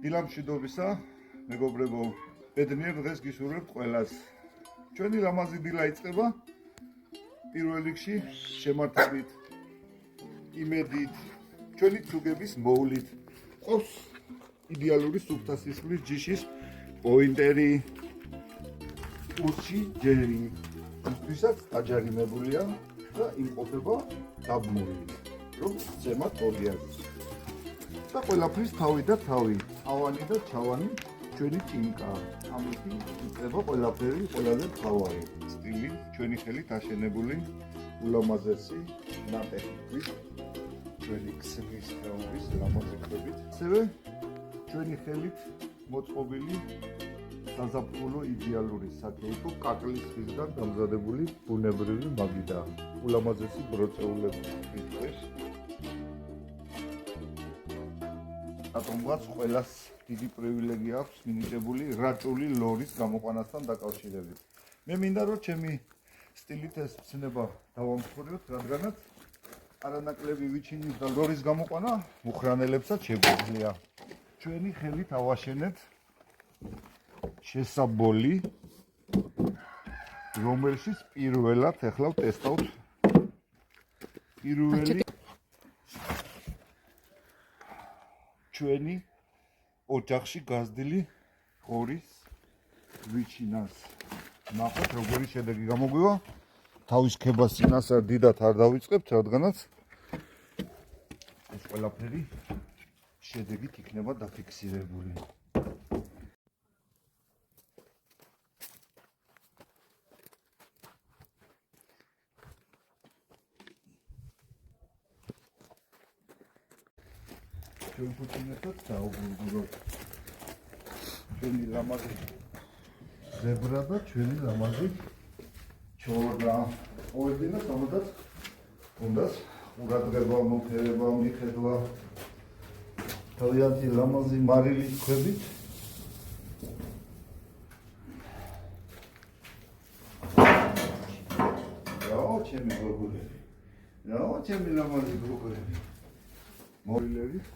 დილამშვიდობისა, მეგობრებო, ბედნიერ დღეს გისურვებთ ყველას. ჩვენი ლამაზი დილა იწყება პირველ რიგში შემართებით, იმედით, ჩვენი ცუგების მოვლით. ყავს იდეალური სუფთასისხლის ჯიშის პოინტერი, უსში ჯერი, ვისაც აჯარიმებულია და იმყოფება დაბმული, რომ ზემოთ ორიაზის. და ყველაფრის თავი და თავი, ავანი და ჩავანი ჩვენი ტინკა. ამიტომ იწყება ყველაფერი ყველაზე თავარი. სტილი ჩვენი ხელით აშენებული ულამაზესი ნატეხით, ჩვენი ქსნის თაობის ლამაზი ქვებით. ასევე ჩვენი ხელით მოწყობილი საზაფხულო იდეალური საკეითო კაკლის ხისგან დამზადებული ბუნებრივი მაგიდა. ულამაზესი ბროწეულები დღეს ატომღაც ყველას დიდი პრივილეგია აქვს მინიჭებული რაჭული ლორის გამოყვანასთან დაკავშირებით. მე მინდა რომ ჩემი სტილით ეს ცნება დავამსხვრიოთ, რადგანაც არანაკლები ვიჩინის და ლორის გამოყვანა მუხრანელებსაც შეგვიძლია. ჩვენი ხელით ავაშენეთ შესაბოლი, რომელშიც პირველად ეხლა ვტესტავთ პირველი ჩვენი ოჯახში გაზრდილი ღორის ვიჩინას. ნახოთ როგორი შედეგი გამოგვივა. თავის ქებას წინასწარ დიდად არ დავიწყებთ, რადგანაც ეს ყველაფერი შედეგით იქნება დაფიქსირებული. ჩვენ ფუტინეთად დაუგურგუროთ ჩვენი ლამაზი ზებრა და ჩვენი ლამაზი ჩორდა. ყოველდღიურად ამოდაც უნდას ყურადღება მოფერება მიხედვა თავიანთი ლამაზი მარილი ქვებით. რაო ჩემი გოგოლები, რაო ჩემი ლამაზი გოგოლები. მორილების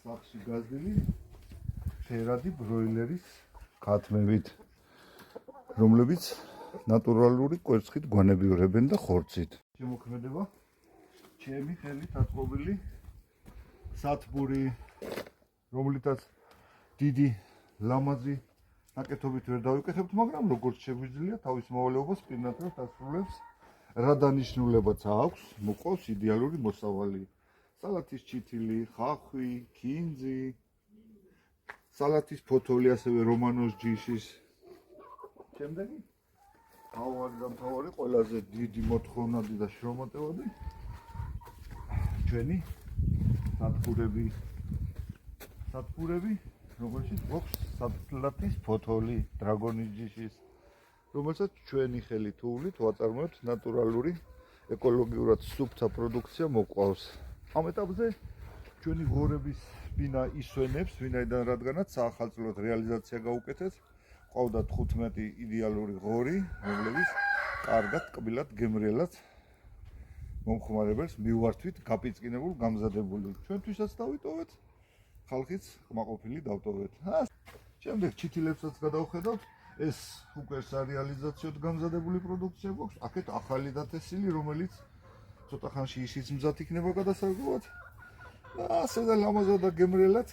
სახში გაზრდილი ფერადი ბროილერის ქათმებით, რომლებიც ნატურალური კვერცხით გვანებიურებენ და ხორცით. შემოქმედება ჩემი ხელით აწყობილი სათბური, რომლითაც დიდი ლამაზი ნაკეთობით ვერ დავიკეთებთ, მაგრამ როგორც შეგვიძლია თავის მოვალეობას პირნათელად ასრულებს. რა დანიშნულებაც აქვს, მოყავს იდეალური მოსავალი. სალათის ჩითილი, ხახვი, ქინძი, სალათის ფოთოლი, ასევე რომანოს ჯიშის. შემდეგი თავარი და მთავარი ყველაზე დიდი მოთხოვნადი და შრომატევადი ჩვენი სათბურები, რომელშიც გვაქვს სალათის ფოთოლი, დრაგონის ჯიშის, რომელსაც ჩვენი ხელით უვლით ვაწარმოებთ ნატურალური, ეკოლოგიურად სუფთა პროდუქცია მოყავს. ამ ეტაპზე ჩვენი ღორების ბინა ისვენებს, ვინაიდან რადგანაც საახალწლოდ რეალიზაცია გაუკეთეთ. ყავდა 15 იდეალური ღორი, რომლებიც კარგად, კბილად, გემრიელად მომხმარებელს მივართვით გაპიწყინებულ გამზადებული. ჩვენთვისაც დავიტოვეთ, ხალხიც კმაყოფილი დავტოვეთ. შემდეგ ჩითილებსაც გადავხედავთ. ეს უკვე სარეალიზაციოდ გამზადებული პროდუქცია გვაქვს. აქეთ ახალი დათესილი, რომელიც ცოტა ხანში ისიც მზად იქნება გადასარგებლად. და ასე და ლამაზად და გემრიელად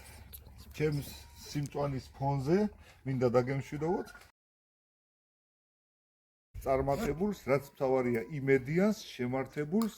ჩემს სიმწვანის ფონზე მინდა დაგემშვიდობოთ. წარმატებულს, რაც მთავარია იმედიანს, შემართებულს